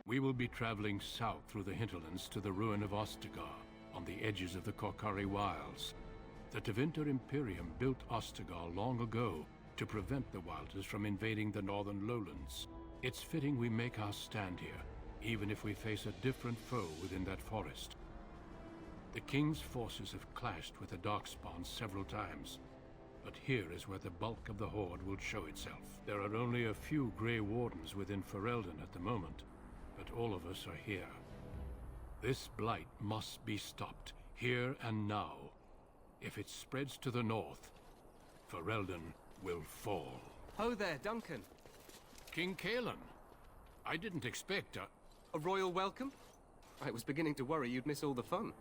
We will be traveling south through the hinterlands to the ruin of Ostagar, on the edges of the Korkari Wilds. The Tevinter Imperium built Ostagar long ago to prevent the Wilders from invading the northern lowlands. It's fitting we make our stand here, even if we face a different foe within that forest. The King's forces have clashed with the Darkspawn several times, but here is where the bulk of the Horde will show itself. There are only a few Grey Wardens within Ferelden at the moment, but all of us are here. This blight must be stopped, here and now. If it spreads to the north, Ferelden will fall. Ho there, Duncan. King Kaelan, I didn't expect a royal welcome? I was beginning to worry you'd miss all the fun.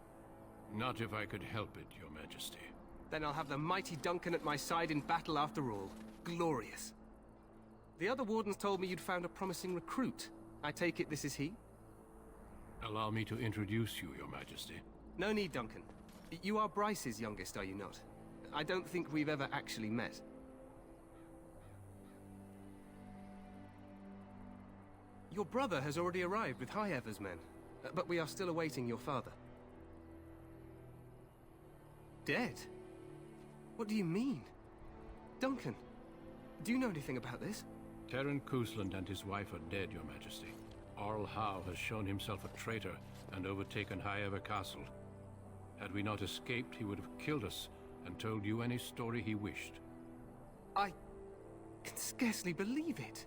Not if I could help it, Your Majesty. Then I'll have the mighty Duncan at my side in battle after all. Glorious. The other wardens told me you'd found a promising recruit. I take it this is he? Allow me to introduce you, Your Majesty. No need, Duncan. You are Bryce's youngest, are you not? I don't think we've ever actually met. Your brother has already arrived with High Ever's men, but we are still awaiting your father. Dead? What do you mean? Duncan, do you know anything about this? Terran Cousland and his wife are dead, Your Majesty. Arl Howe has shown himself a traitor and overtaken High Ever Castle. Had we not escaped, he would have killed us and told you any story he wished. I can scarcely believe it.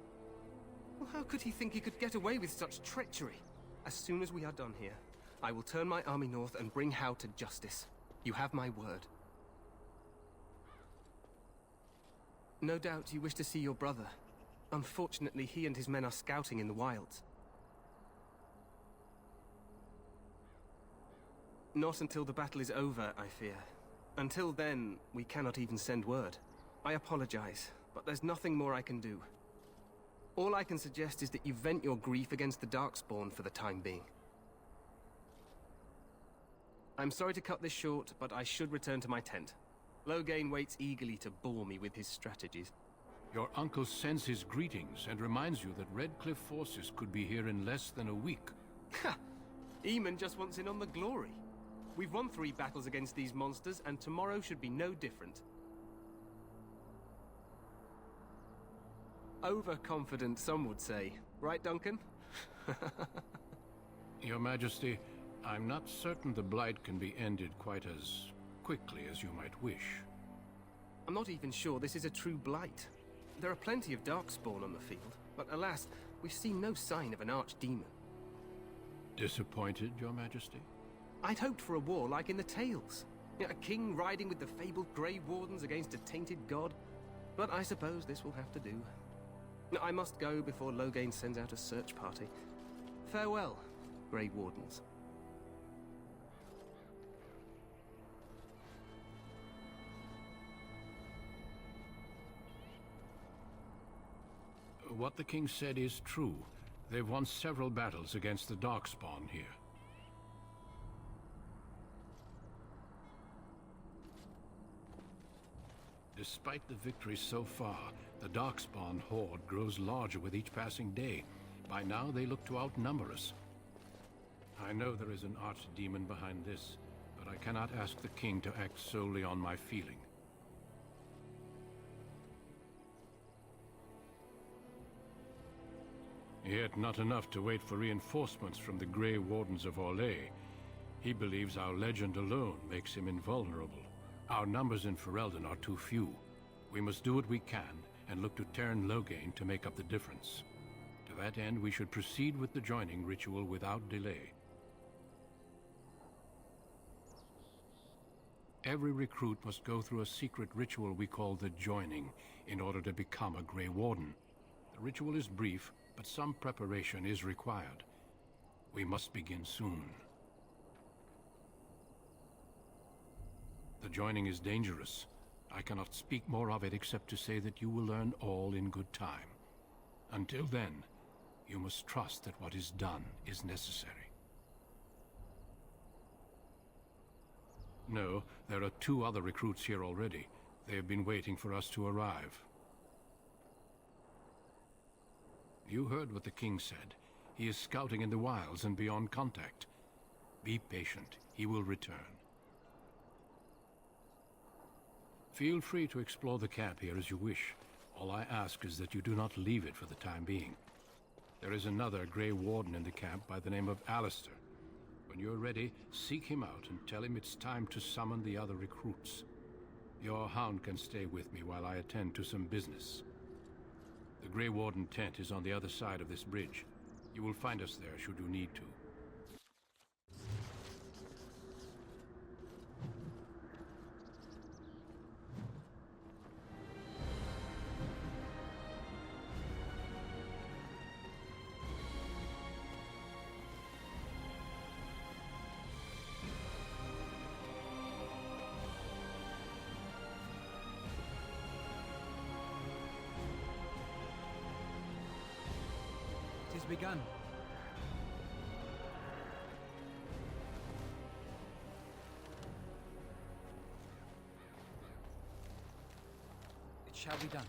Well, how could he think he could get away with such treachery? As soon as we are done here, I will turn my army north and bring Howe to justice. You have my word. No doubt you wish to see your brother. Unfortunately, he and his men are scouting in the wilds. Not until the battle is over, I fear. Until then, we cannot even send word. I apologize, but there's nothing more I can do. All I can suggest is that you vent your grief against the Darkspawn for the time being. I'm sorry to cut this short, but I should return to my tent. Loghain waits eagerly to bore me with his strategies. Your uncle sends his greetings and reminds you that Redcliffe forces could be here in less than a week. Ha! Eamon just wants in on the glory. We've won 3 battles against these monsters, and tomorrow should be no different. Overconfident, some would say. Right, Duncan? Your Majesty, I'm not certain the Blight can be ended quite as quickly as you might wish. I'm not even sure this is a true blight. There are plenty of Darkspawn on the field, but alas, we've seen no sign of an archdemon. Disappointed, Your Majesty? I'd hoped for a war like in the tales. A king riding with the fabled Grey Wardens against a tainted god. But I suppose this will have to do. I must go before Loghain sends out a search party. Farewell, Grey Wardens. What the king said is true. They've won several battles against the Darkspawn here. Despite the victories so far, the Darkspawn horde grows larger with each passing day. By now, they look to outnumber us. I know there is an archdemon behind this, but I cannot ask the king to act solely on my feeling. Yet not enough to wait for reinforcements from the Grey Wardens of Orlais. He believes our legend alone makes him invulnerable. Our numbers in Ferelden are too few. We must do what we can and look to Terran Loghain to make up the difference. To that end, we should proceed with the joining ritual without delay. Every recruit must go through a secret ritual we call the joining in order to become a Grey Warden. The ritual is brief, but some preparation is required. We must begin soon. The joining is dangerous. I cannot speak more of it except to say that you will learn all in good time. Until then, you must trust that what is done is necessary. No, there are 2 other recruits here already. They have been waiting for us to arrive. You heard what the king said. He is scouting in the wilds and beyond contact. Be patient. He will return. Feel free to explore the camp here as you wish. All I ask is that you do not leave it for the time being. There is another Grey Warden in the camp by the name of Alistair. When you're ready, seek him out and tell him it's time to summon the other recruits. Your hound can stay with me while I attend to some business. The Grey Warden tent is on the other side of this bridge. You will find us there should you need to. It has begun. It shall be done.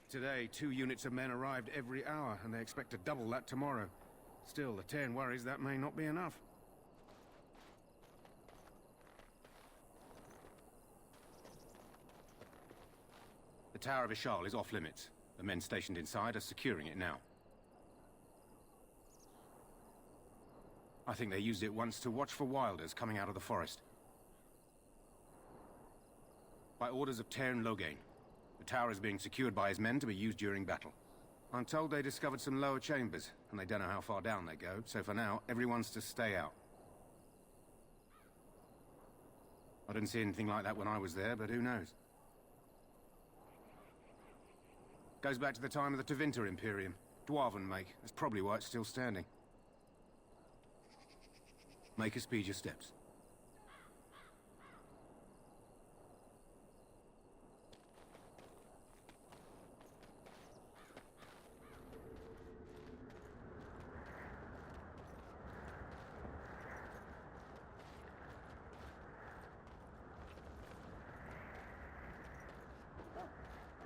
Today, 2 units of men arrived every hour, and they expect to double that tomorrow. Still, the Cairn worries that may not be enough. The Tower of Ishal is off-limits. The men stationed inside are securing it now. I think they used it once to watch for wilders coming out of the forest. By orders of Cairn Logain. The tower is being secured by his men to be used during battle. I'm told they discovered some lower chambers, and they don't know how far down they go, so for now, everyone's to stay out. I didn't see anything like that when I was there, but who knows? Goes back to the time of the Tevinter Imperium. Dwarven make. That's probably why it's still standing. Make us speed your steps.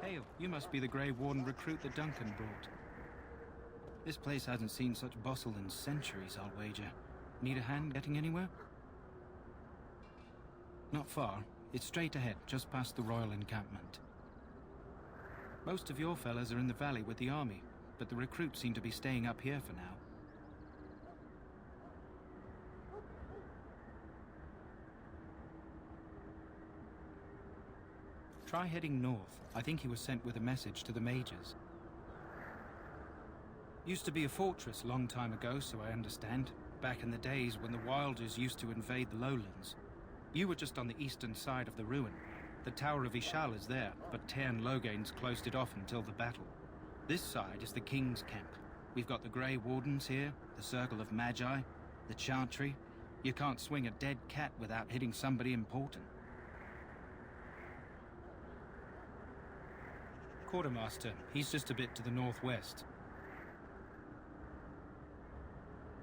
Hail, you must be the Grey Warden recruit that Duncan brought. This place hasn't seen such bustle in centuries, I'll wager. Need a hand getting anywhere? Not far. It's straight ahead, just past the royal encampment. Most of your fellas are in the valley with the army, but the recruits seem to be staying up here for now. Try heading north. I think he was sent with a message to the mages. Used to be a fortress a long time ago, so I understand. Back in the days when the Wilders used to invade the lowlands. You were just on the eastern side of the ruin. The Tower of Ishal is there, but Cairn Logain's closed it off until the battle. This side is the King's camp. We've got the Grey Wardens here, the Circle of Magi, the Chantry. You can't swing a dead cat without hitting somebody important. Quartermaster, he's just a bit to the northwest.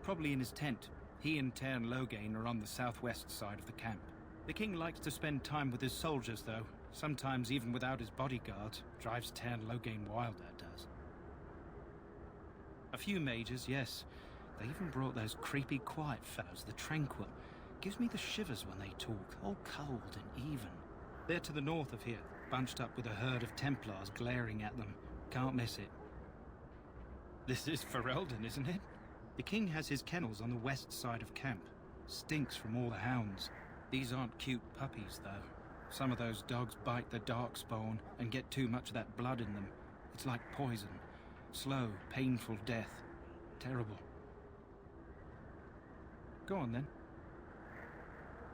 Probably in his tent. He and Cairn Logain are on the southwest side of the camp. The king likes to spend time with his soldiers, though. Sometimes even without his bodyguard. Drives Cairn Logain wild, that does. A few mages, yes. They even brought those creepy quiet fellows, the Tranquil. Gives me the shivers when they talk, all cold and even. They're to the north of here, bunched up with a herd of Templars glaring at them. Can't miss it. This is Ferelden, isn't it? The king has his kennels on the west side of camp. Stinks from all the hounds. These aren't cute puppies, though. Some of those dogs bite the darkspawn and get too much of that blood in them. It's like poison. Slow, painful death. Terrible. Go on, then.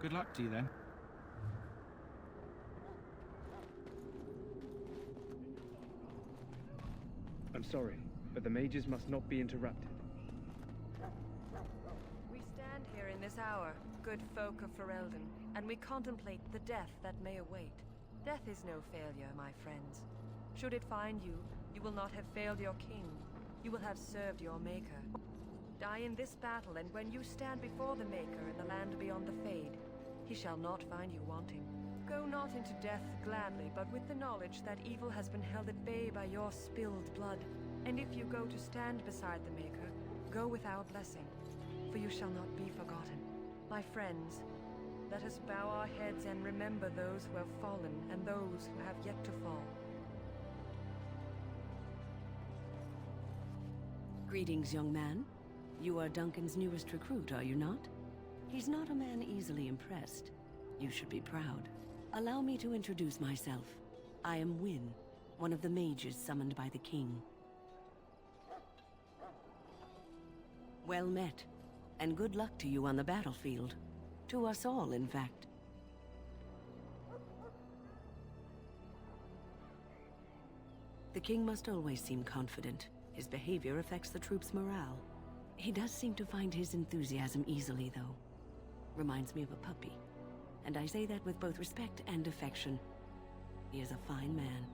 Good luck to you, then. I'm sorry, but the mages must not be interrupted. We stand here in this hour, good folk of Ferelden. and we contemplate the death that may await. Death is no failure, my friends. Should it find you, you will not have failed your king. You will have served your maker. Die in this battle, and when you stand before the Maker in the land beyond the Fade, he shall not find you wanting. Go not into death gladly, but with the knowledge that evil has been held at bay by your spilled blood. And if you go to stand beside the Maker, go with our blessing, for you shall not be forgotten. My friends, let us bow our heads and remember those who have fallen and those who have yet to fall. Greetings, young man. You are Duncan's newest recruit, are you not? He's not a man easily impressed. You should be proud. Allow me to introduce myself. I am Wynne, one of the mages summoned by the king. Well met, and good luck to you on the battlefield. To us all, in fact. The king must always seem confident. His behavior affects the troops' morale. He does seem to find his enthusiasm easily, though. Reminds me of a puppy. And I say that with both respect and affection. He is a fine man.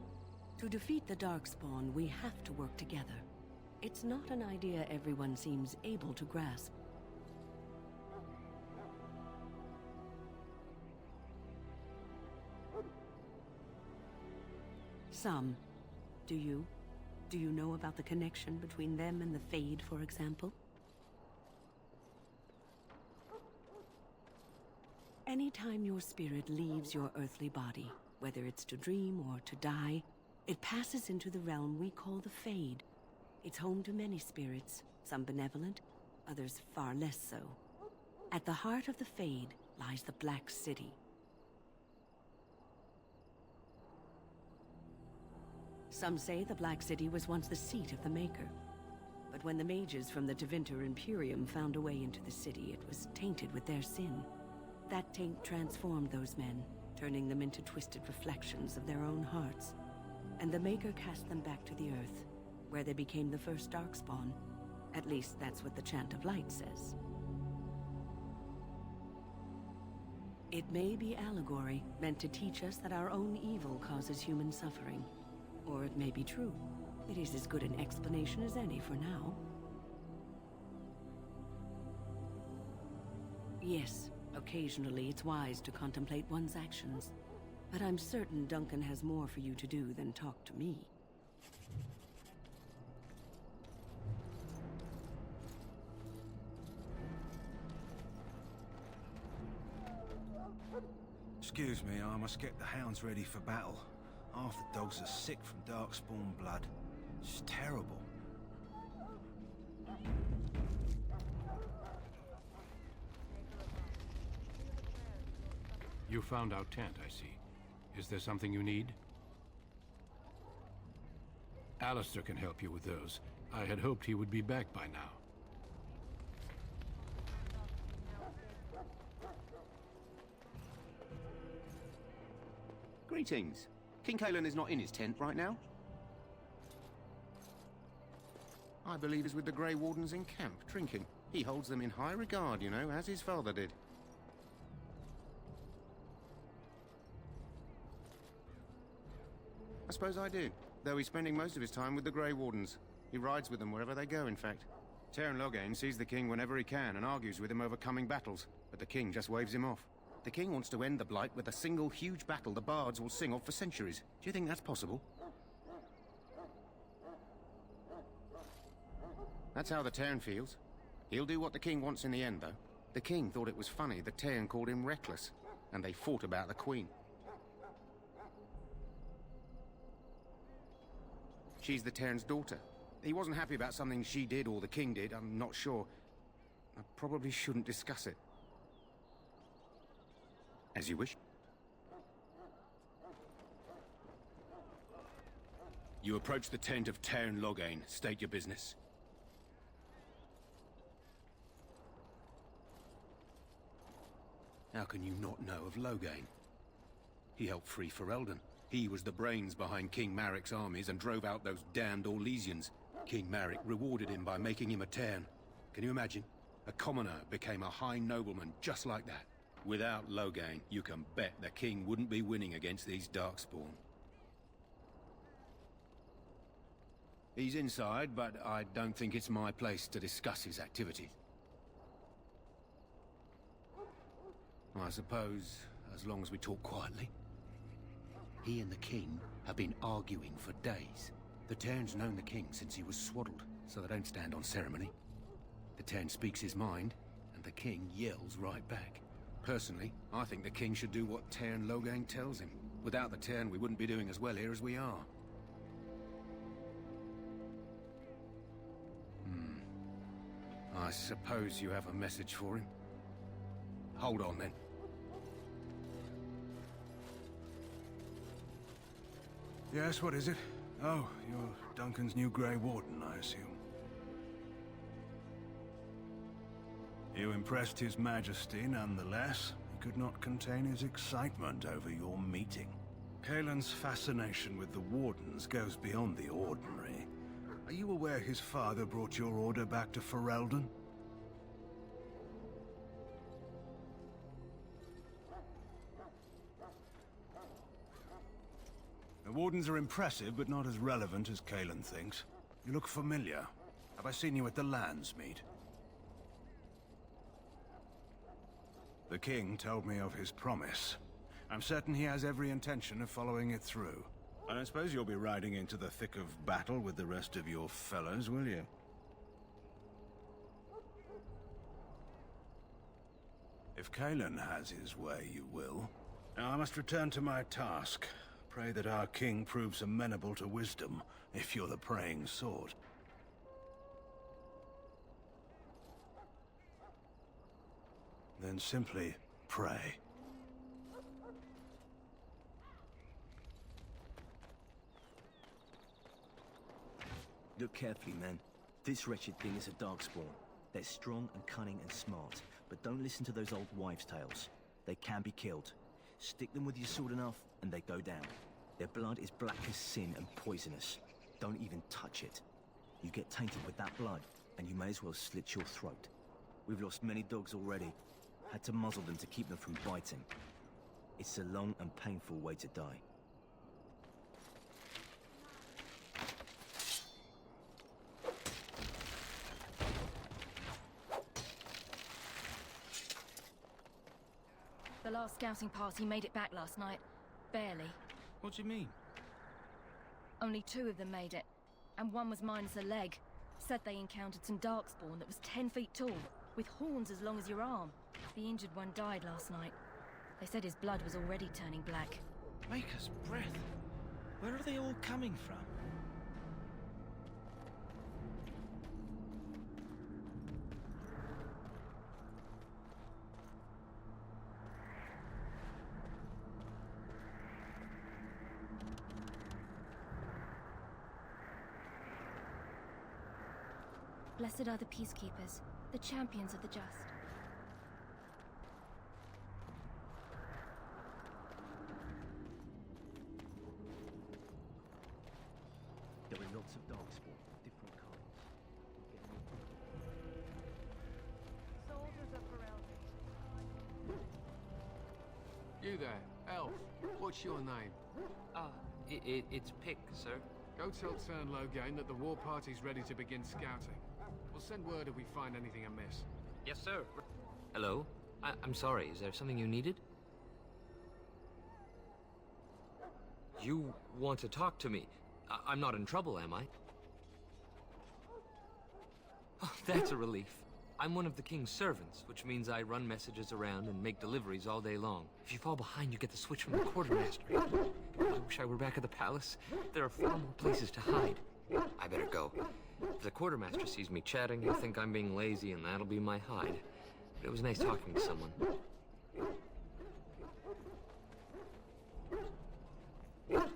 To defeat the Darkspawn, we have to work together. It's not an idea everyone seems able to grasp. Some. Do you? Do you know about the connection between them and the Fade, for example? Anytime your spirit leaves your earthly body, whether it's to dream or to die, it passes into the realm we call the Fade. It's home to many spirits, some benevolent, others far less so. At the heart of the Fade lies the Black City. Some say the Black City was once the seat of the Maker. But when the mages from the Tevinter Imperium found a way into the city, it was tainted with their sin. That taint transformed those men, turning them into twisted reflections of their own hearts. And the Maker cast them back to the Earth, where they became the first Darkspawn. At least that's what the Chant of Light says. It may be allegory, meant to teach us that our own evil causes human suffering. Or it may be true. It is as good an explanation as any for now. Yes, occasionally it's wise to contemplate one's actions. But I'm certain Duncan has more for you to do than talk to me. Excuse me, I must get the hounds ready for battle. Half the dogs are sick from Darkspawn blood. It's terrible. You found our tent, I see. Is there something you need? Alistair can help you with those. I had hoped he would be back by now. Greetings. King Kalen is not in his tent right now. I believe he's with the Grey Wardens in camp, drinking. He holds them in high regard, you know, as his father did. I suppose I do, though he's spending most of his time with the Grey Wardens. He rides with them wherever they go, in fact. Teyrn Loghain sees the king whenever he can and argues with him over coming battles, but the king just waves him off. The king wants to end the Blight with a single huge battle the bards will sing of for centuries. Do you think that's possible? That's how the Teyrn feels. He'll do what the king wants in the end, though. The king thought it was funny that Teyrn called him reckless, and they fought about the queen. She's the Teyrn's daughter. He wasn't happy about something she did or the king did, I'm not sure. I probably shouldn't discuss it. As you wish. You approach the tent of Teyrn Loghain. State your business. How can you not know of Loghain? He helped free Ferelden. He was the brains behind King Maric's armies and drove out those damned Orlesians. King Maric rewarded him by making him a Teyrn. Can you imagine? A commoner became a high nobleman just like that. Without Loghain, you can bet the king wouldn't be winning against these Darkspawn. He's inside, but I don't think it's my place to discuss his activities. I suppose, as long as we talk quietly. He and the king have been arguing for days. The Tern's known the king since he was swaddled, so they don't stand on ceremony. The Tern speaks his mind, and the king yells right back. Personally, I think the king should do what Tern Loghain tells him. Without the Tern, we wouldn't be doing as well here as we are. I suppose you have a message for him. Hold on, then. Yes, what is it? Oh, you're Duncan's new Grey Warden, I assume. You impressed His Majesty nonetheless. He could not contain his excitement over your meeting. Kaelin's fascination with the Wardens goes beyond the ordinary. Are you aware his father brought your order back to Ferelden? The Wardens are impressive, but not as relevant as Kaelin thinks. You look familiar. Have I seen you at the Landsmeet? The king told me of his promise. I'm certain he has every intention of following it through. I don't suppose you'll be riding into the thick of battle with the rest of your fellows, will you? If Kaelin has his way, you will. Now I must return to my task. Pray that our king proves amenable to wisdom, if you're the praying sort. Then simply pray. Look carefully, man. This wretched thing is a Darkspawn. They're strong and cunning and smart, but don't listen to those old wives' tales. They can be killed. Stick them with your sword enough, and they go down. Their blood is black as sin and poisonous. Don't even touch it. You get tainted with that blood, and you may as well slit your throat. We've lost many dogs already. Had to muzzle them to keep them from biting. It's a long and painful way to die. The last scouting party made it back last night. Barely. What do you mean? Only 2 of them made it, and one was minus a leg. Said they encountered some Darkspawn that was 10 feet tall, with horns as long as your arm. The injured one died last night. They said his blood was already turning black. Maker's breath. Where are they all coming from? Blessed are the peacekeepers, the champions of the just. There are lots of Darkspawn, different kinds. Soldiers of Ferelden. You there, elf. What's your name? It's Pick, sir. Go tell Tern Loghain that the war party's ready to begin scouting. We'll send word if we find anything amiss. Yes, sir. Hello? I'm sorry, is there something you needed? You want to talk to me? I'm not in trouble, am I? Oh, that's a relief. I'm one of the king's servants, which means I run messages around and make deliveries all day long. If you fall behind, you get the switch from the quartermaster. I wish I were back at the palace. There are far more places to hide. I better go. If the quartermaster sees me chatting, he'll think I'm being lazy, and that'll be my hide. But it was nice talking to someone.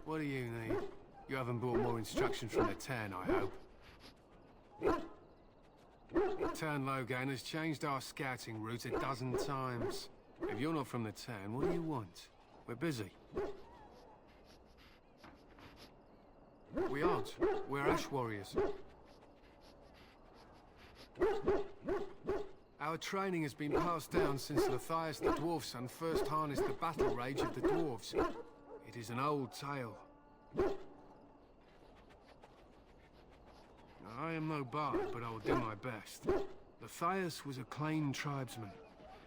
What do you need? You haven't brought more instructions from the Tern, I hope. Tern Loghain has changed our scouting route a dozen times. If you're not from the Tern, what do you want? We're busy. We aren't. We're Ash Warriors. Our training has been passed down since Matthias the Dwarf's son first harnessed the battle rage of the dwarves. It is an old tale. I am no bard, but I will do my best. Matthias was a claimed tribesman.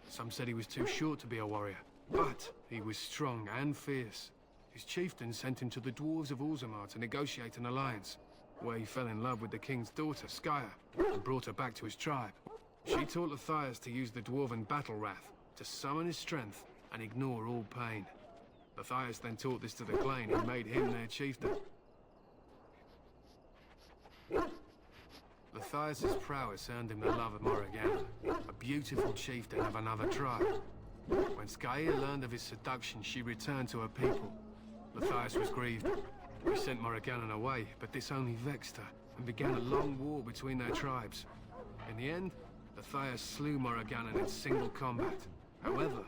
Some said he was too short to be a warrior, but he was strong and fierce. His chieftain sent him to the dwarves of Orzammar to negotiate an alliance, where he fell in love with the king's daughter, Skya, and brought her back to his tribe. She taught Matthias to use the dwarven battle wrath to summon his strength and ignore all pain. Matthias then taught this to the Clane, who made him their chieftain. Matthias's prowess earned him the love of Morrigan, a beautiful chieftain of another tribe. When Skya learned of his seduction, she returned to her people. Matthias was grieved. He sent Morrigan away, but this only vexed her, and began a long war between their tribes. In the end, Matthias slew Morrigan in single combat. However,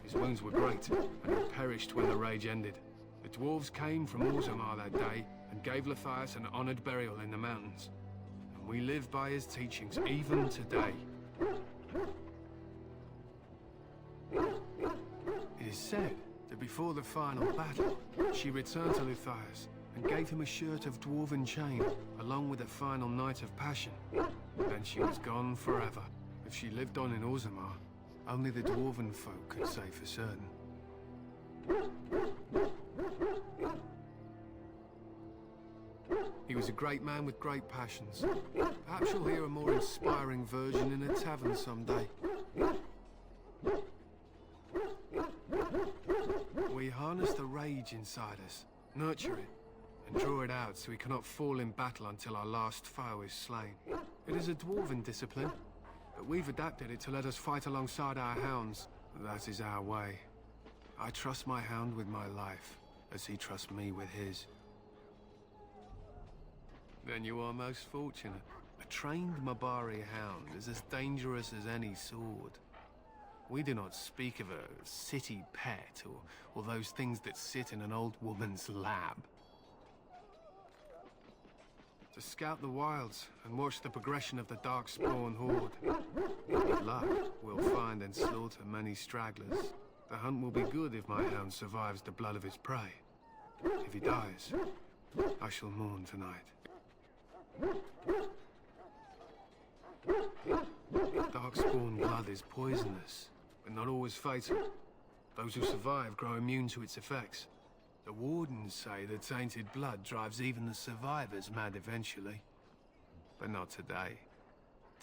his wounds were great, and he perished when the rage ended. The dwarves came from Orzammar that day, and gave Matthias an honored burial in the mountains. And we live by his teachings even today. It is said that before the final battle, she returned to Matthias and gave him a shirt of dwarven chain, along with a final night of passion. Then she was gone forever. If she lived on in Orzammar, only the dwarven folk could say for certain. He was a great man with great passions. Perhaps you'll hear a more inspiring version in a tavern someday. We harness the rage inside us, nurture it, and draw it out so we cannot fall in battle until our last foe is slain. It is a dwarven discipline, but we've adapted it to let us fight alongside our hounds. That is our way. I trust my hound with my life, as he trusts me with his. Then you are most fortunate. A trained Mabari hound is as dangerous as any sword. We do not speak of a city pet, or those things that sit in an old woman's lap. To scout the wilds and watch the progression of the Darkspawn horde. With luck, we'll find and slaughter many stragglers. The hunt will be good if my hound survives the blood of his prey. If he dies, I shall mourn tonight. Darkspawn blood is poisonous, but not always fatal. Those who survive grow immune to its effects. The Wardens say that tainted blood drives even the survivors mad eventually. But not today.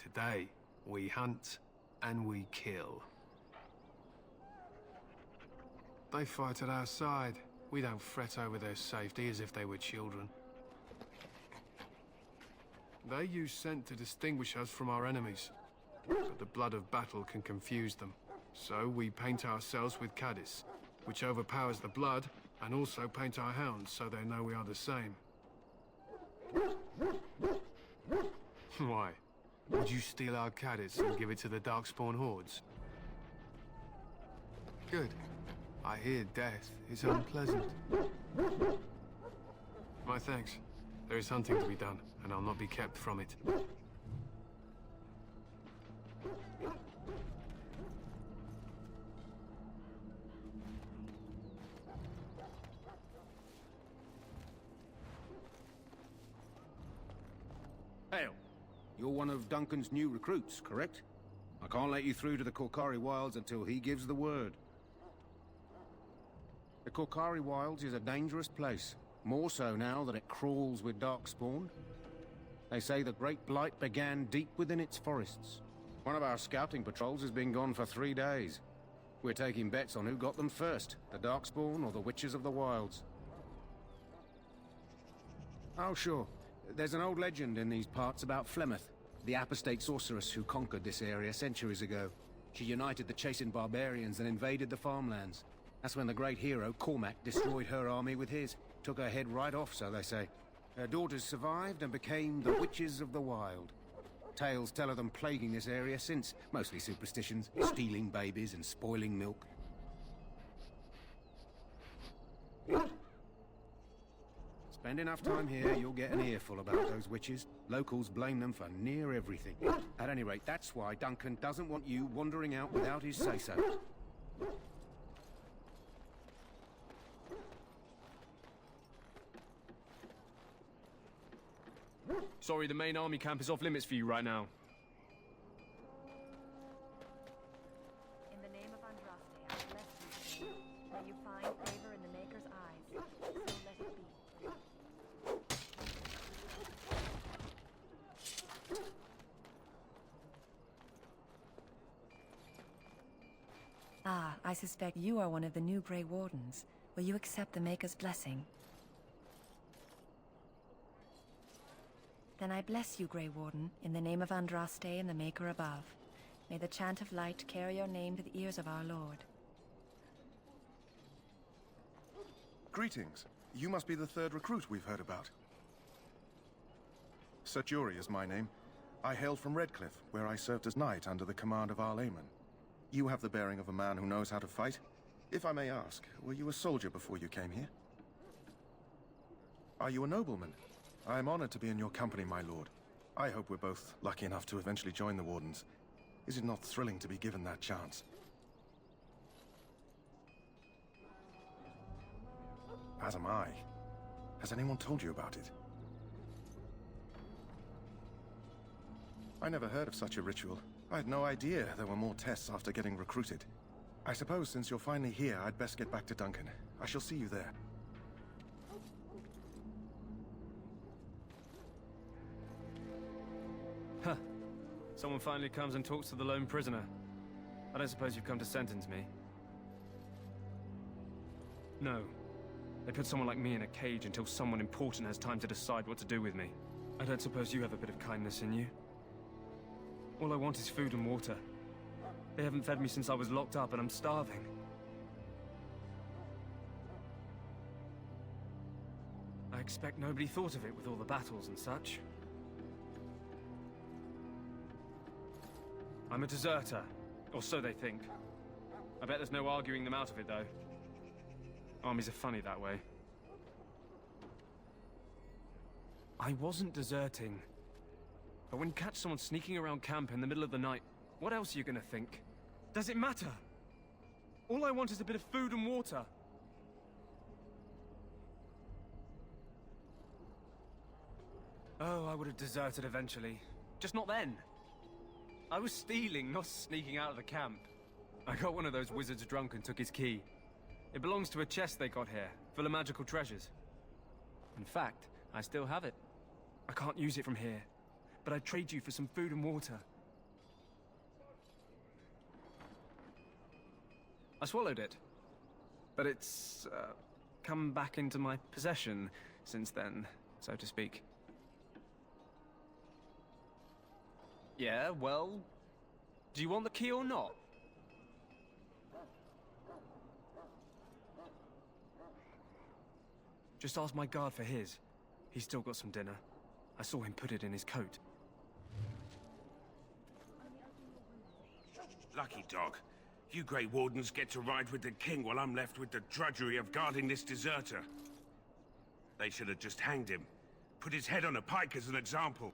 Today, we hunt and we kill. They fight at our side. We don't fret over their safety as if they were children. They use scent to distinguish us from our enemies, but the blood of battle can confuse them. So we paint ourselves with Caddis, which overpowers the blood, and also paint our hounds so they know we are the same. Why? Would you steal our Caddis and give it to the Darkspawn hordes? Good. I hear death is unpleasant. My thanks. There is hunting to be done, and I'll not be kept from it. Hail. You're one of Duncan's new recruits, correct? I can't let you through to the Korkari Wilds until he gives the word. The Korkari Wilds is a dangerous place. More so now that it crawls with Darkspawn. They say the Great Blight began deep within its forests. One of our scouting patrols has been gone for 3 days. We're taking bets on who got them first, the Darkspawn or the Witches of the Wilds. Oh, sure. There's an old legend in these parts about Flemeth, the apostate sorceress who conquered this area centuries ago. She united the chasing barbarians and invaded the farmlands. That's when the great hero, Cormac, destroyed her army with his. Took her head right off, so they say. Her daughters survived and became the Witches of the Wild. Tales tell of them plaguing this area since, mostly superstitions, stealing babies and spoiling milk. Spend enough time here, you'll get an earful about those witches. Locals blame them for near everything. At any rate, that's why Duncan doesn't want you wandering out without his say-so. Sorry, the main army camp is off limits for you right now. In the name of Andraste, I bless you today. May you find favor in the Maker's eyes. So let it be. Ah, I suspect you are one of the new Grey Wardens. Will you accept the Maker's blessing? Then I bless you, Grey Warden, in the name of Andraste and the Maker above. May the chant of light carry your name to the ears of our Lord. Greetings. You must be the third recruit we've heard about. Sir Jury is my name. I hail from Redcliffe, where I served as knight under the command of Arl Eamon. You have the bearing of a man who knows how to fight. If I may ask, were you a soldier before you came here? Are you a nobleman? I am honored to be in your company, my lord. I hope we're both lucky enough to eventually join the Wardens. Is it not thrilling to be given that chance? As am I. Has anyone told you about it? I never heard of such a ritual. I had no idea there were more tests after getting recruited. I suppose since you're finally here, I'd best get back to Duncan. I shall see you there. Huh. Someone finally comes and talks to the lone prisoner. I don't suppose you've come to sentence me? No. They put someone like me in a cage until someone important has time to decide what to do with me. I don't suppose you have a bit of kindness in you? All I want is food and water. They haven't fed me since I was locked up and I'm starving. I expect nobody thought of it with all the battles and such. I'm a deserter, or so they think. I bet there's no arguing them out of it, though. Armies are funny that way. I wasn't deserting. But when you catch someone sneaking around camp in the middle of the night, what else are you gonna think? Does it matter? All I want is a bit of food and water. Oh, I would have deserted eventually. Just not then. I was stealing, not sneaking out of the camp. I got one of those wizards drunk and took his key. It belongs to a chest they got here, full of magical treasures. In fact, I still have it. I can't use it from here, but I'd trade you for some food and water. I swallowed it, but it's come back into my possession since then, so to speak. Yeah, well, do you want the key or not? Just ask my guard for his. He's still got some dinner. I saw him put it in his coat. Lucky dog. You Grey Wardens get to ride with the king while I'm left with the drudgery of guarding this deserter. They should have just hanged him. Put his head on a pike as an example.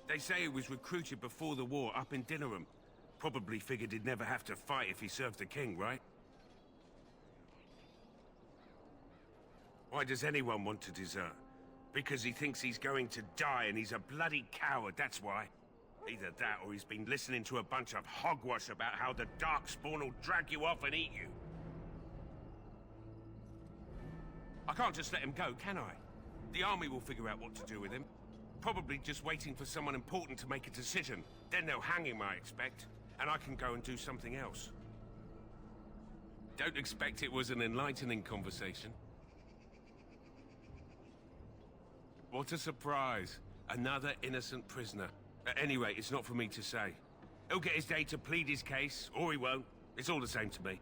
They say he was recruited before the war up in Dinnerham. Probably figured he'd never have to fight if he served the king, right? Why does anyone want to desert? Because he thinks he's going to die and he's a bloody coward, that's why. Either that or he's been listening to a bunch of hogwash about how the Darkspawn will drag you off and eat you. I can't just let him go, can I? The army will figure out what to do with him. Probably just waiting for someone important to make a decision. Then they'll hang him, I expect. And I can go and do something else. Don't expect it was an enlightening conversation. What a surprise. Another innocent prisoner. At any rate, it's not for me to say. He'll get his day to plead his case, or he won't. It's all the same to me.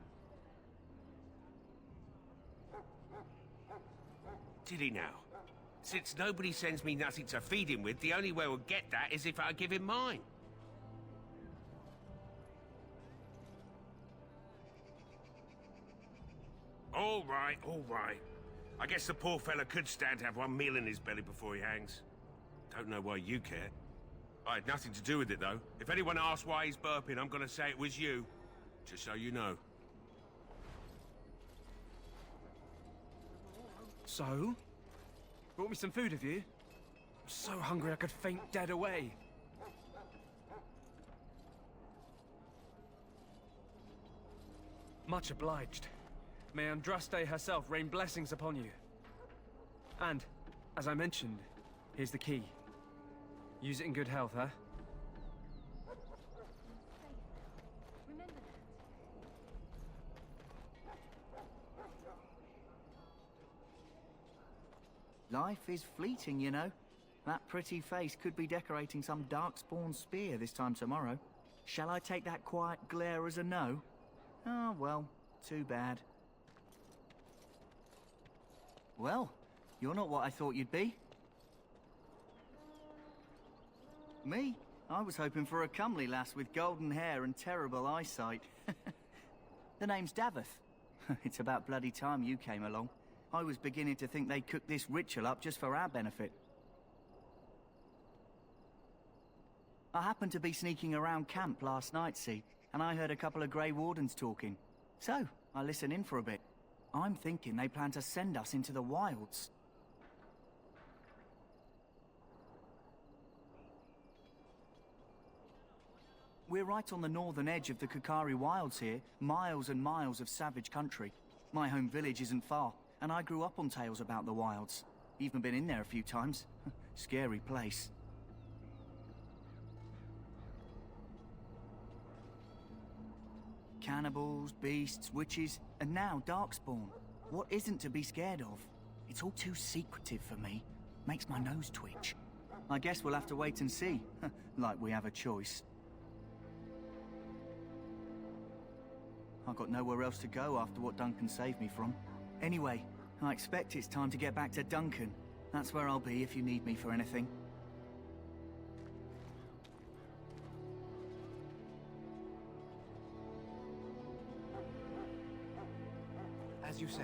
Did he now? Since nobody sends me nothing to feed him with, the only way we'll get that is if I give him mine. All right, all right. I guess the poor fella could stand to have one meal in his belly before he hangs. Don't know why you care. I had nothing to do with it, though. If anyone asks why he's burping, I'm gonna say it was you. Just so you know. So? Brought me some food, have you? I'm so hungry I could faint dead away. Much obliged. May Andraste herself rain blessings upon you. And, as I mentioned, here's the key. Use it in good health, huh? Remember that. Life is fleeting, you know. That pretty face could be decorating some darkspawn spear this time tomorrow. Shall I take that quiet glare as a no? Oh, well, too bad. Well, you're not what I thought you'd be. Me? I was hoping for a comely lass with golden hair and terrible eyesight. The name's Davith. It's about bloody time you came along. I was beginning to think they'd cooked this ritual up just for our benefit. I happened to be sneaking around camp last night, see, and I heard a couple of Grey Wardens talking. So, I listened in for a bit. I'm thinking they plan to send us into the wilds. We're right on the northern edge of the Kokari Wilds here, miles and miles of savage country. My home village isn't far, and I grew up on tales about the wilds. Even been in there a few times. Scary place. Cannibals, beasts, witches, and now darkspawn. What isn't to be scared of? It's all too secretive for me. Makes my nose twitch. I guess we'll have to wait and see. Like we have a choice. I've got nowhere else to go after what Duncan saved me from. Anyway, I expect it's time to get back to Duncan. That's where I'll be if you need me for anything. As you say.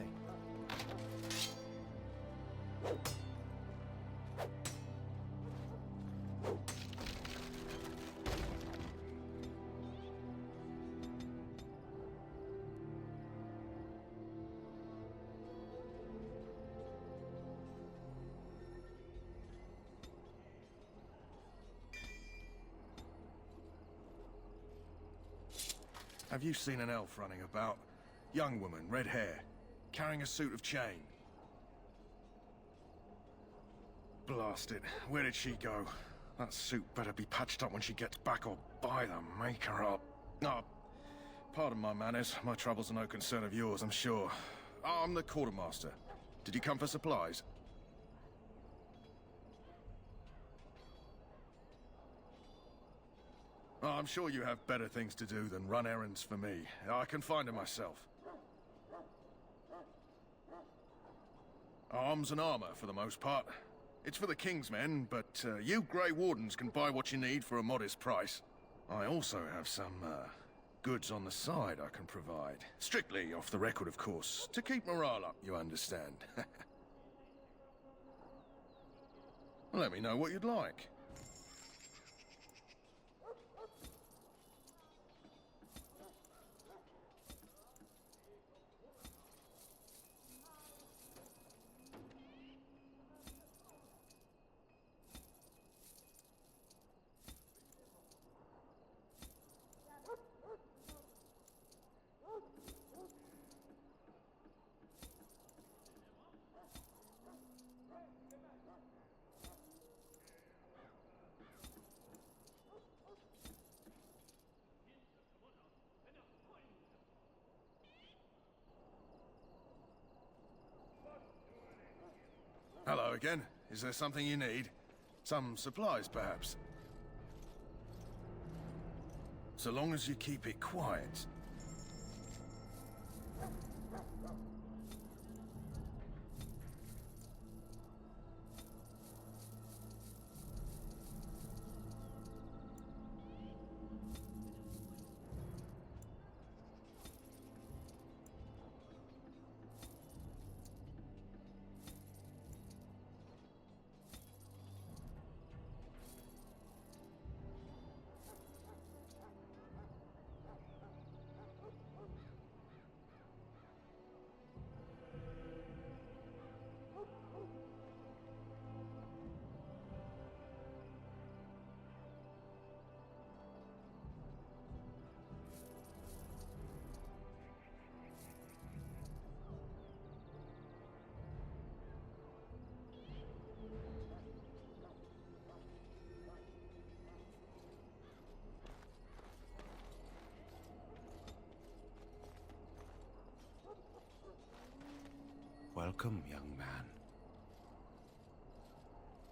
Have you seen an elf running about? Young woman, red hair, carrying a suit of chain. Blast it. Where did she go? That suit better be patched up when she gets back, or by the maker up. Oh, pardon my manners. My troubles are no concern of yours, I'm sure. I'm the quartermaster. Did you come for supplies? Oh, I'm sure you have better things to do than run errands for me. I can find them myself. Arms and armor, for the most part. It's for the King's men, but you Grey Wardens can buy what you need for a modest price. I also have some, goods on the side I can provide. Strictly off the record, of course. To keep morale up, you understand. Let me know what you'd like. Hello again. Is there something you need? Some supplies, perhaps? So long as you keep it quiet. Welcome, young man.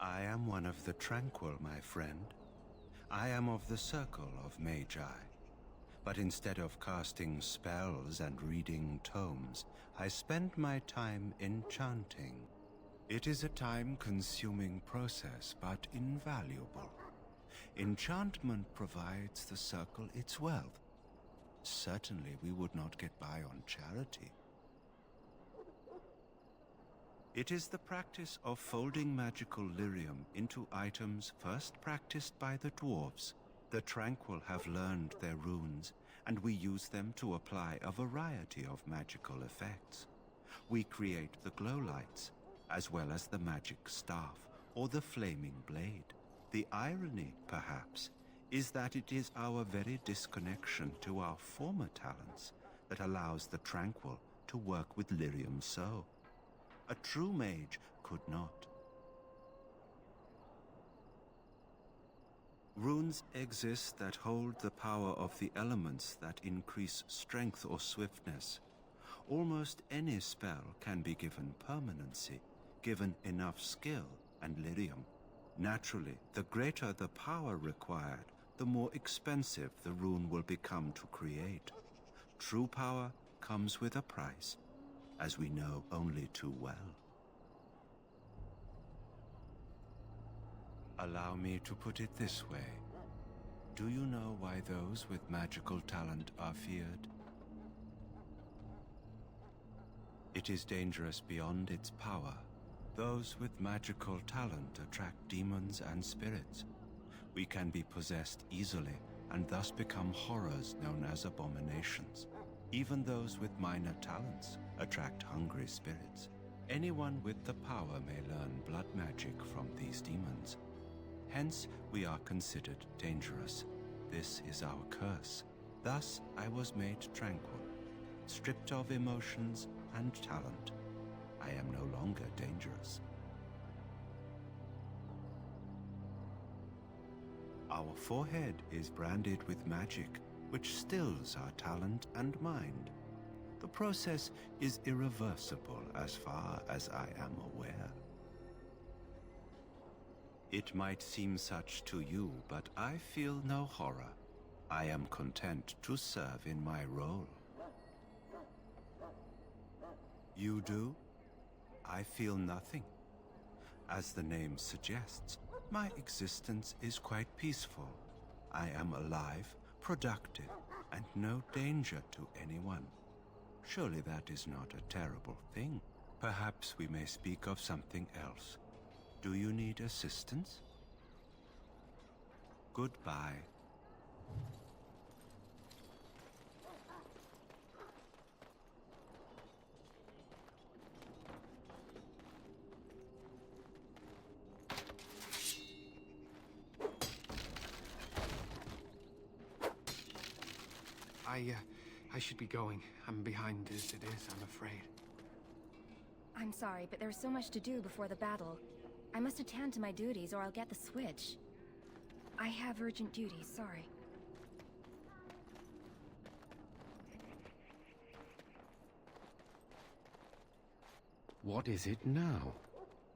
I am one of the Tranquil, my friend. I am of the Circle of Magi. But instead of casting spells and reading tomes, I spend my time enchanting. It is a time-consuming process, but invaluable. Enchantment provides the Circle its wealth. Certainly we would not get by on charity. It is the practice of folding magical lyrium into items first practiced by the dwarves. The Tranquil have learned their runes, and we use them to apply a variety of magical effects. We create the glow lights, as well as the magic staff or the flaming blade. The irony, perhaps, is that it is our very disconnection to our former talents that allows the Tranquil to work with lyrium so. A true mage could not. Runes exist that hold the power of the elements that increase strength or swiftness. Almost any spell can be given permanency, given enough skill and lyrium. Naturally, the greater the power required, the more expensive the rune will become to create. True power comes with a price, as we know only too well. Allow me to put it this way. Do you know why those with magical talent are feared? It is dangerous beyond its power. Those with magical talent attract demons and spirits. We can be possessed easily and thus become horrors known as abominations. Even those with minor talents attract hungry spirits. Anyone with the power may learn blood magic from these demons. Hence, we are considered dangerous. This is our curse. Thus, I was made tranquil, stripped of emotions and talent. I am no longer dangerous. Our forehead is branded with magic, which stills our talent and mind. The process is irreversible as far as I am aware. It might seem such to you, but I feel no horror. I am content to serve in my role. You do? I feel nothing. As the name suggests, my existence is quite peaceful. I am alive, productive, and no danger to anyone. Surely that is not a terrible thing. Perhaps we may speak of something else. Do you need assistance? Goodbye. I should be going. I'm behind as it is, I'm afraid. I'm sorry, but there's so much to do before the battle. I must attend to my duties or I'll get the switch. I have urgent duties, sorry. What is it now?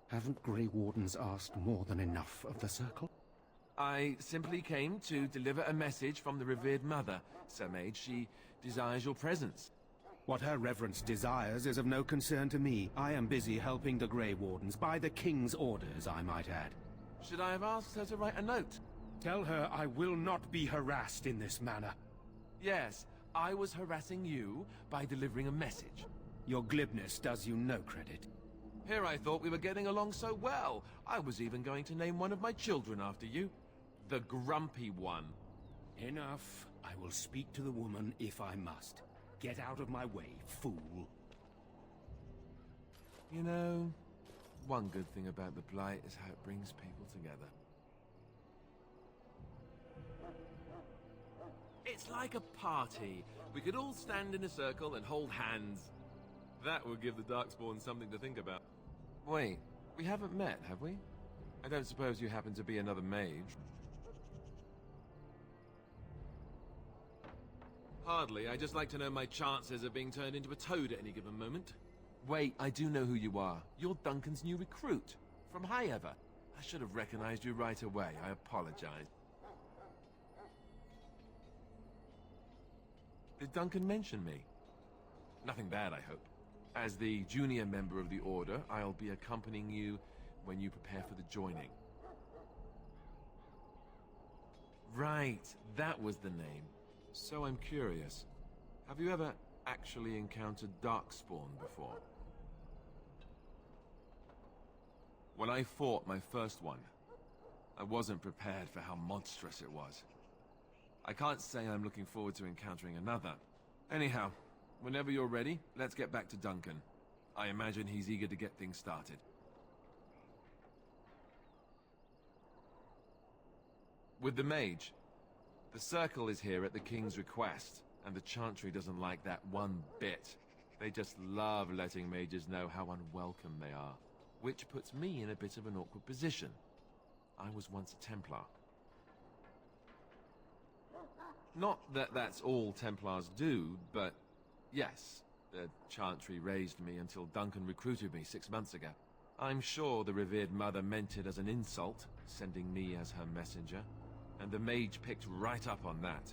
Haven't Grey Wardens asked more than enough of the Circle? I simply came to deliver a message from the revered mother, Sir Mage. She desires your presence. What her reverence desires is of no concern to me. I am busy helping the Grey Wardens, by the King's orders, I might add. Should I have asked her to write a note? Tell her I will not be harassed in this manner. Yes, I was harassing you by delivering a message. Your glibness does you no credit. Here I thought we were getting along so well. I was even going to name one of my children after you. The Grumpy One. Enough. I will speak to the woman if I must. Get out of my way, fool. You know, one good thing about the Blight is how it brings people together. It's like a party. We could all stand in a circle and hold hands. That would give the Darkspawn something to think about. Wait, we haven't met, have we? I don't suppose you happen to be another mage? Hardly. I just like to know my chances of being turned into a toad at any given moment. Wait, I do know who you are. You're Duncan's new recruit. From Highever. I should have recognized you right away. I apologize. Did Duncan mention me? Nothing bad, I hope. As the junior member of the Order, I'll be accompanying you when you prepare for the joining. Right, that was the name. So I'm curious. Have you ever actually encountered Darkspawn before? When I fought my first one, I wasn't prepared for how monstrous it was. I can't say I'm looking forward to encountering another. Anyhow, whenever you're ready, let's get back to Duncan. I imagine he's eager to get things started. With the mage, the Circle is here at the King's request, and the Chantry doesn't like that one bit. They just love letting mages know how unwelcome they are, which puts me in a bit of an awkward position. I was once a Templar. Not that that's all Templars do, but yes, the Chantry raised me until Duncan recruited me 6 months ago. I'm sure the revered mother meant it as an insult, sending me as her messenger, and the mage picked right up on that.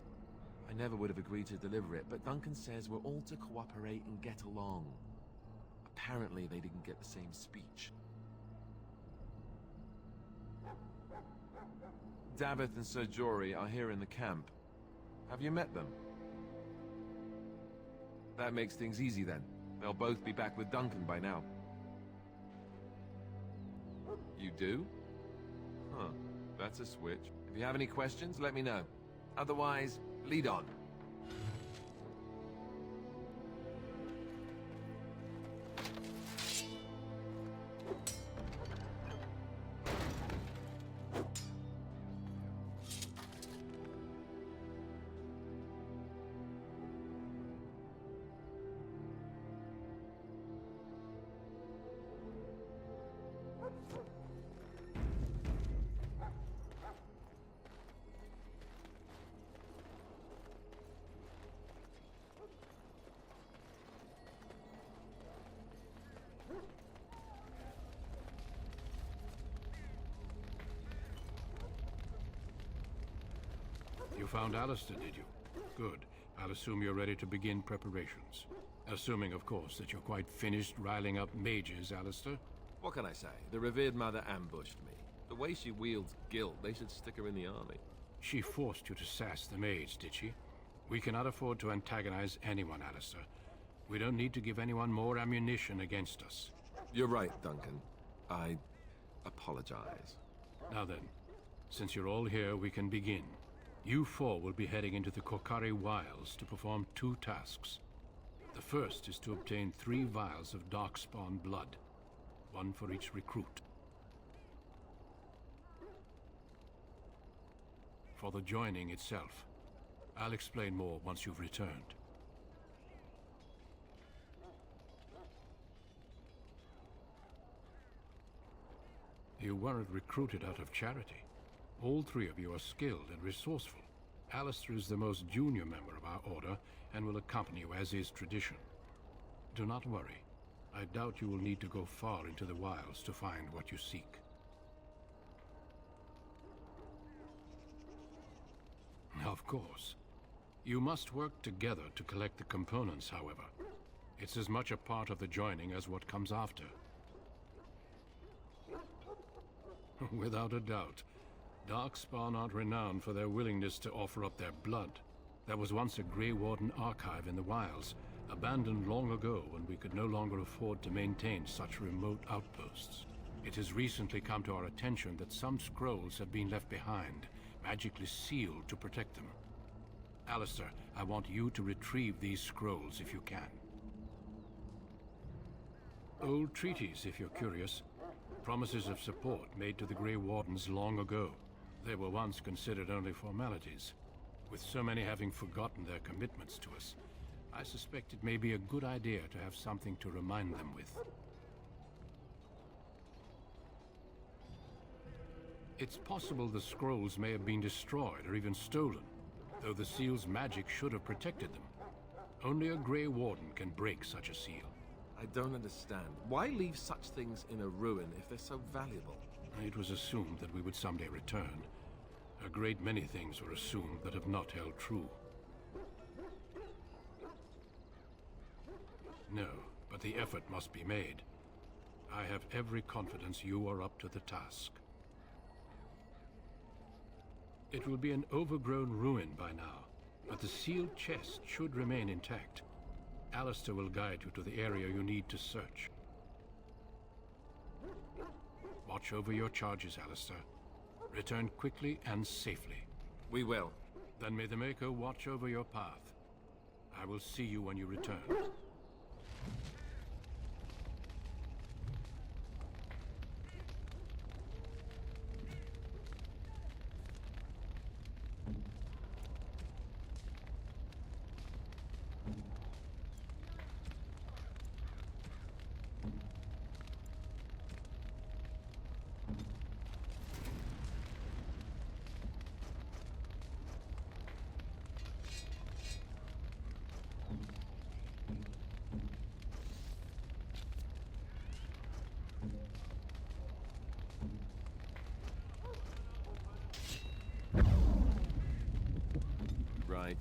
I never would have agreed to deliver it, but Duncan says we're all to cooperate and get along. Apparently they didn't get the same speech. Davith and Sir Jory are here in the camp. Have you met them? That makes things easy then. They'll both be back with Duncan by now. You do? Huh, that's a switch. If you have any questions, let me know. Otherwise, lead on. You found Alistair, did you? Good. I'll assume you're ready to begin preparations. Assuming, of course, that you're quite finished riling up mages, Alistair. What can I say? The revered mother ambushed me. The way she wields guilt, they should stick her in the army. She forced you to sass the mage, did she? We cannot afford to antagonize anyone, Alistair. We don't need to give anyone more ammunition against us. You're right, Duncan. I apologize. Now then, since you're all here, we can begin. You four will be heading into the Kokari Wilds to perform 2 tasks. The first is to obtain 3 vials of Darkspawn blood, 1 for each recruit. For the joining itself, I'll explain more once you've returned. You weren't recruited out of charity. All 3 of you are skilled and resourceful. Alistair is the most junior member of our order and will accompany you as is tradition. Do not worry. I doubt you will need to go far into the wilds to find what you seek. Of course. You must work together to collect the components, however. It's as much a part of the joining as what comes after. Without a doubt. Darkspawn aren't renowned for their willingness to offer up their blood. There was once a Grey Warden archive in the wilds, abandoned long ago when we could no longer afford to maintain such remote outposts. It has recently come to our attention that some scrolls have been left behind, magically sealed to protect them. Alistair, I want you to retrieve these scrolls if you can. Old treaties, if you're curious. Promises of support made to the Grey Wardens long ago. They were once considered only formalities. With so many having forgotten their commitments to us, I suspect it may be a good idea to have something to remind them with. It's possible the scrolls may have been destroyed or even stolen, though the seal's magic should have protected them. Only a Grey Warden can break such a seal. I don't understand. Why leave such things in a ruin if they're so valuable? It was assumed that we would someday return. A great many things were assumed that have not held true. No, but the effort must be made. I have every confidence you are up to the task. It will be an overgrown ruin by now, but the sealed chest should remain intact. Alistair will guide you to the area you need to search. Watch over your charges, Alistair. Return quickly and safely. We will. Then may the Maker watch over your path. I will see you when you return. Right.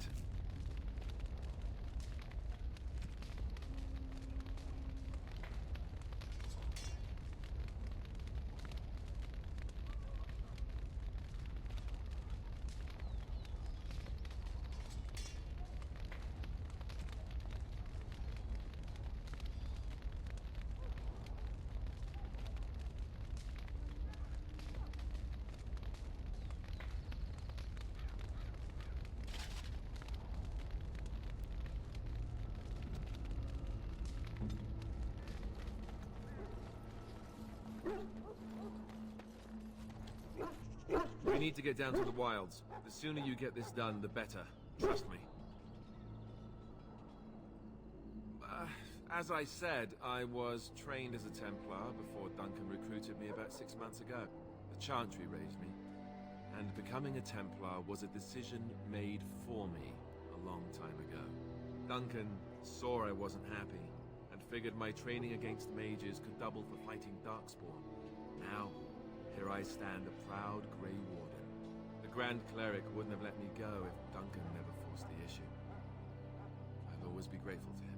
We need to get down to the wilds. The sooner you get this done, the better. Trust me. As I said, I was trained as a Templar before Duncan recruited me about 6 months ago. The Chantry raised me. And becoming a Templar was a decision made for me a long time ago. Duncan saw I wasn't happy, and figured my training against mages could double for fighting Darkspawn. Now, here I stand, a proud Grey Warden. The Grand Cleric wouldn't have let me go if Duncan never forced the issue. I'll always be grateful to him.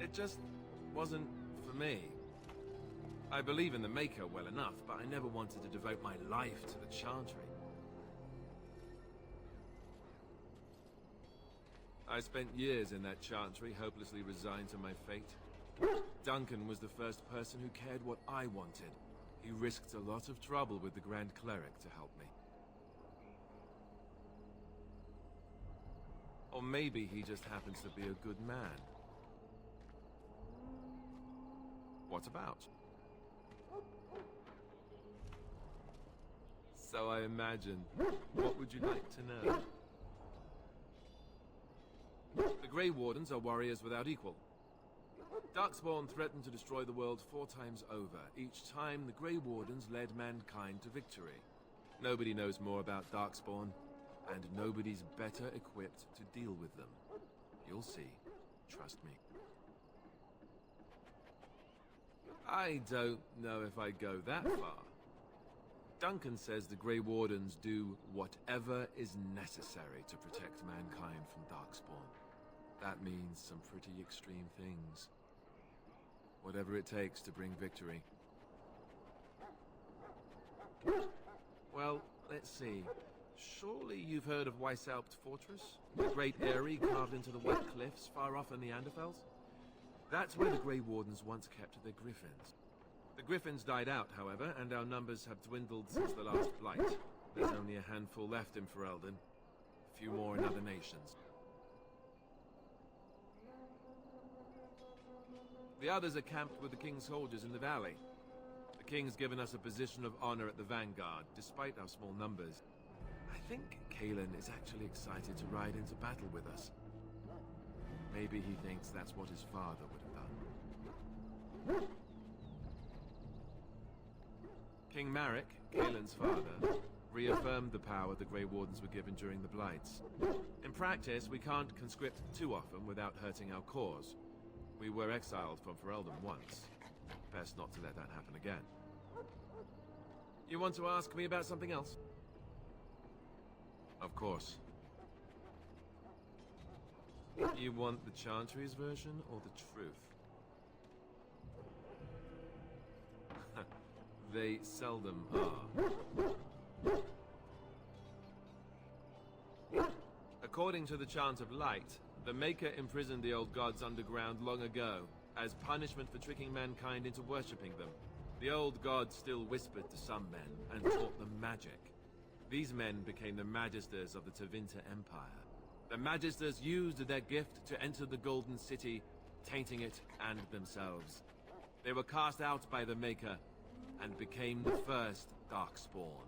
It just wasn't for me. I believe in the Maker well enough, but I never wanted to devote my life to the Chantry. I spent years in that Chantry, hopelessly resigned to my fate. Duncan was the first person who cared what I wanted. He risked a lot of trouble with the Grand Cleric to help me. Or maybe he just happens to be a good man. What about? So I imagine. What would you like to know? The Grey Wardens are warriors without equal. Darkspawn threatened to destroy the world 4 times over. Each time, the Grey Wardens led mankind to victory. Nobody knows more about Darkspawn, and nobody's better equipped to deal with them. You'll see. Trust me. I don't know if I go that far. Duncan says the Grey Wardens do whatever is necessary to protect mankind from Darkspawn. That means some pretty extreme things. Whatever it takes to bring victory. Well, let's see. Surely you've heard of Weishaupt Fortress? The great eyrie carved into the White Cliffs far off in the Anderfels? That's where the Grey Wardens once kept their griffins. The griffins died out, however, and our numbers have dwindled since the last blight. There's only a handful left in Ferelden. A few more in other nations. The others are camped with the King's soldiers in the valley. The King's given us a position of honor at the vanguard, despite our small numbers. I think Cailan is actually excited to ride into battle with us. Maybe he thinks that's what his father would have done. King Marek, Cailan's father, reaffirmed the power the Grey Wardens were given during the Blights. In practice, we can't conscript too often without hurting our cause. We were exiled from Ferelden once. Best not to let that happen again. You want to ask me about something else? Of course. You want the Chantry's version or the truth? They seldom are. According to the Chant of Light, the Maker imprisoned the old gods underground long ago, as punishment for tricking mankind into worshipping them. The old gods still whispered to some men and taught them magic. These men became the Magisters of the Tevinter Empire. The Magisters used their gift to enter the Golden City, tainting it and themselves. They were cast out by the Maker and became the first Darkspawn.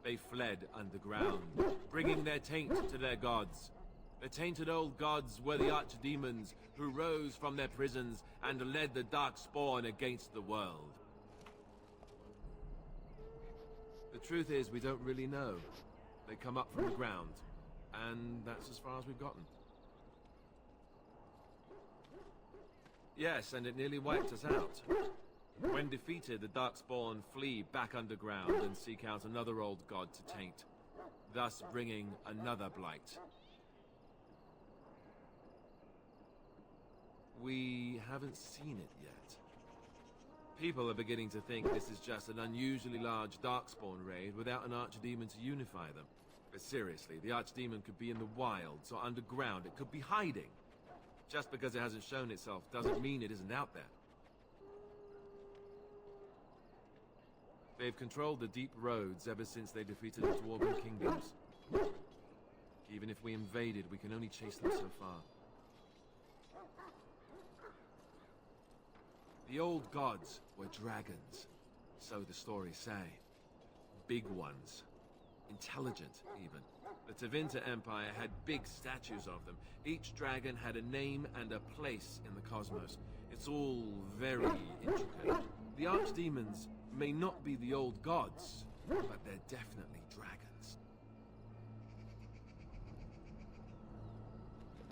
They fled underground, bringing their taint to their gods. The tainted old gods were the archdemons who rose from their prisons and led the Darkspawn against the world. The truth is, we don't really know. They come up from the ground, and that's as far as we've gotten. Yes, and it nearly wiped us out. When defeated, the Darkspawn flee back underground and seek out another old god to taint, thus bringing another blight. We haven't seen it yet. People are beginning to think this is just an unusually large Darkspawn raid without an archdemon to unify them. But seriously, the archdemon could be in the wilds or underground. It could be hiding. Just because it hasn't shown itself doesn't mean it isn't out there. They've controlled the deep roads ever since they defeated the Dwarven kingdoms. Even if we invaded, we can only chase them so far. The old gods were dragons, so the stories say. Big ones. Intelligent, even. The Tevinter Empire had big statues of them. Each dragon had a name and a place in the cosmos. It's all very intricate. The archdemons may not be the old gods, but they're definitely dragons.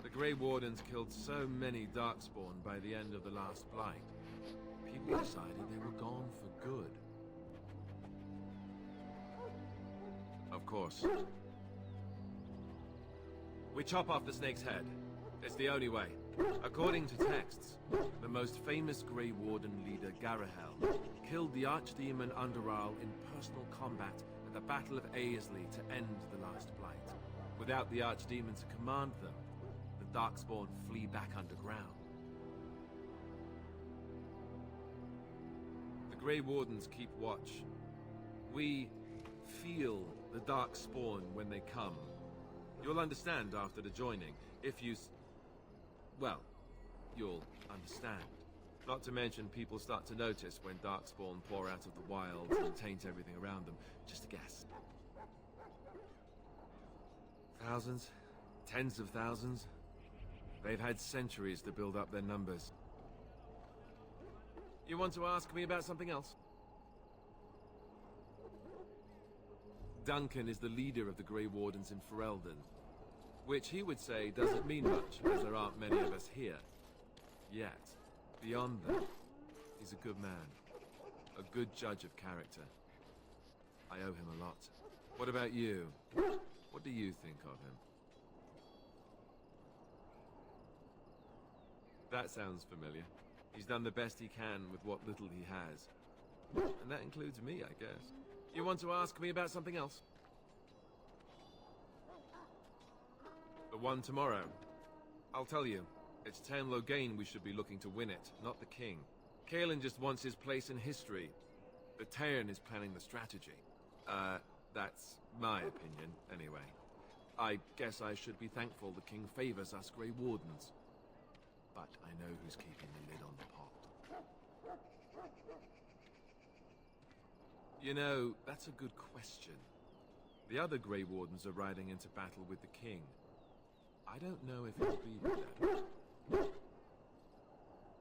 The Grey Wardens killed so many Darkspawn by the end of the last Blight. People decided they were gone for good. Of course. We chop off the snake's head. It's the only way. According to texts, the most famous Grey Warden leader, Garahel, killed the Archdemon Underarl in personal combat at the Battle of Aesley to end the last Blight. Without the Archdemon to command them, the Darkspawn flee back underground. The Grey Wardens keep watch. We feel the Darkspawn when they come. You'll understand after the joining, if you well, you'll understand. Not to mention, people start to notice when Darkspawn pour out of the wilds and taint everything around them. Just a guess. Thousands? Tens of thousands? They've had centuries to build up their numbers. You want to ask me about something else? Duncan is the leader of the Grey Wardens in Ferelden, which he would say doesn't mean much, as there aren't many of us here. Yet, beyond that, he's a good man. A good judge of character. I owe him a lot. What about you? What do you think of him? That sounds familiar. He's done the best he can with what little he has. And that includes me, I guess. You want to ask me about something else? The one tomorrow. I'll tell you. It's Tairn Loghain we should be looking to win it, not the king. Caelan just wants his place in history. But Tairn is planning the strategy. That's my opinion, anyway. I guess I should be thankful the king favors us Grey Wardens. But I know who's keeping the lid on the pot. You know, that's a good question. The other Grey Wardens are riding into battle with the king. I don't know if he'll be with them.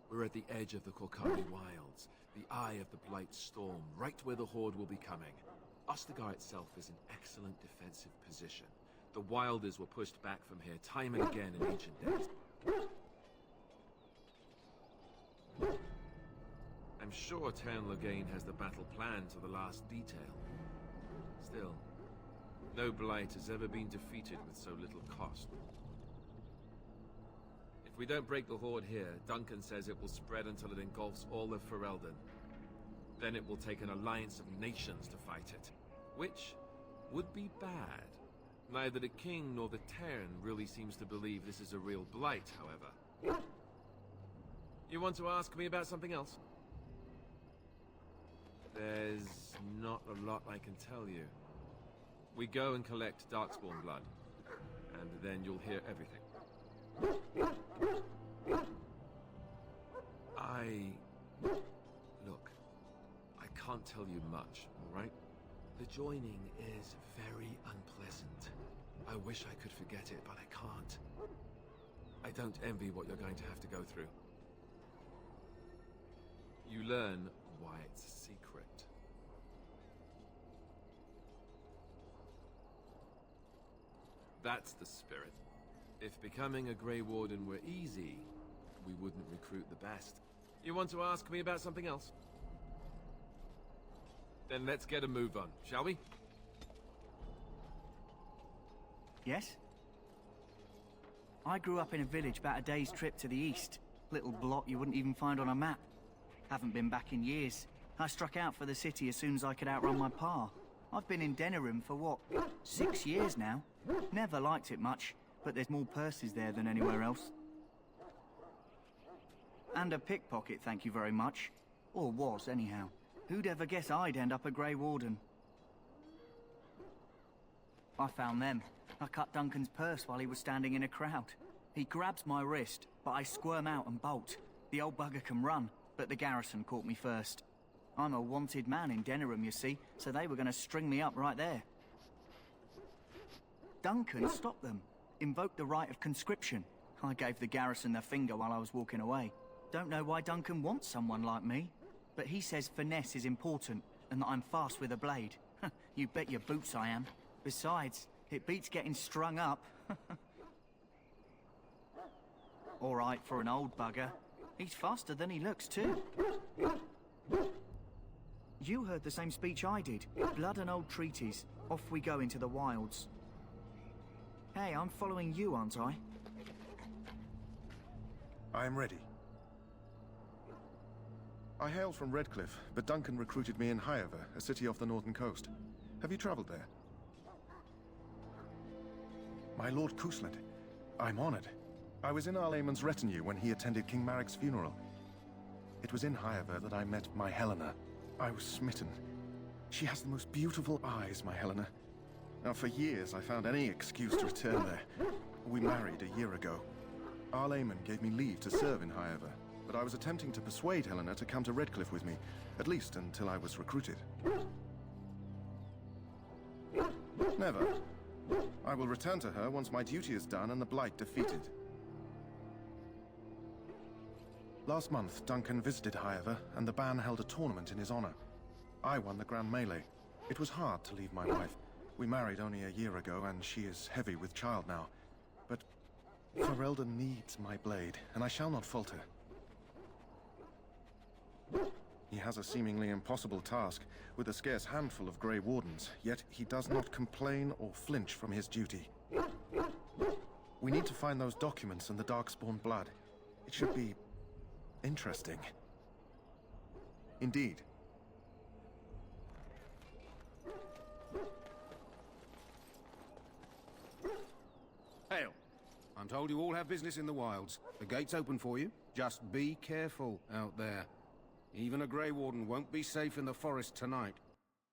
We're at the edge of the Korkari Wilds, the eye of the Blight Storm, right where the Horde will be coming. Ostagar itself is an excellent defensive position. The Wilders were pushed back from here time and again in ancient days. I'm sure Teyrn Loghain has the battle planned to the last detail. Still, no blight has ever been defeated with so little cost. If we don't break the horde here, Duncan says it will spread until it engulfs all of Ferelden. Then it will take an alliance of nations to fight it, which would be bad. Neither the king nor the Teyrn really seems to believe this is a real blight, however. You want to ask me about something else? There's not a lot I can tell you. We go and collect Darkspawn blood, and then you'll hear everything. Look, I can't tell you much, all right? The joining is very unpleasant. I wish I could forget it, but I can't. I don't envy what you're going to have to go through. You learn why it's a secret. That's the spirit. If becoming a Grey Warden were easy, we wouldn't recruit the best. You want to ask me about something else? Then let's get a move on, shall we? Yes? I grew up in a village about a day's trip to the east. Little blot you wouldn't even find on a map. Haven't been back in years. I struck out for the city as soon as I could outrun my pa. I've been in Denerim for what, 6 years now? Never liked it much, but there's more purses there than anywhere else. And a pickpocket, thank you very much. Or was, anyhow. Who'd ever guess I'd end up a Grey Warden? I found them. I cut Duncan's purse while he was standing in a crowd. He grabs my wrist, but I squirm out and bolt. The old bugger can run, but the garrison caught me first. I'm a wanted man in Denerim, you see, so they were going to string me up right there. Duncan stopped them, invoked the right of conscription. I gave the garrison the finger while I was walking away. Don't know why Duncan wants someone like me, but he says finesse is important and that I'm fast with a blade. You bet your boots I am. Besides, it beats getting strung up. All right for an old bugger. He's faster than he looks, too. You heard the same speech I did. Blood and old treaties. Off we go into the wilds. Hey, I'm following you, aren't I? I am ready. I hail from Redcliffe, but Duncan recruited me in Highever, a city off the northern coast. Have you traveled there? My Lord Cousland, I'm honored. I was in Arlayman's retinue when he attended King Maric's funeral. It was in Highever that I met my Helena. I was smitten. She has the most beautiful eyes, my Helena. Now, for years, I found any excuse to return there. We married a year ago. Arlayman gave me leave to serve in Highever, but I was attempting to persuade Helena to come to Redcliffe with me, at least until I was recruited. Never. I will return to her once my duty is done and the Blight defeated. Last month, Duncan visited Highever, and the band held a tournament in his honor. I won the Grand Melee. It was hard to leave my wife. We married only a year ago, and she is heavy with child now. But Ferelden needs my blade, and I shall not falter. He has a seemingly impossible task, with a scarce handful of Grey Wardens, yet he does not complain or flinch from his duty. We need to find those documents and the Darkspawn blood. It should be interesting. Indeed. Hail. I'm told you all have business in the wilds. The gate's open for you. Just be careful out there. Even a Grey Warden won't be safe in the forest tonight.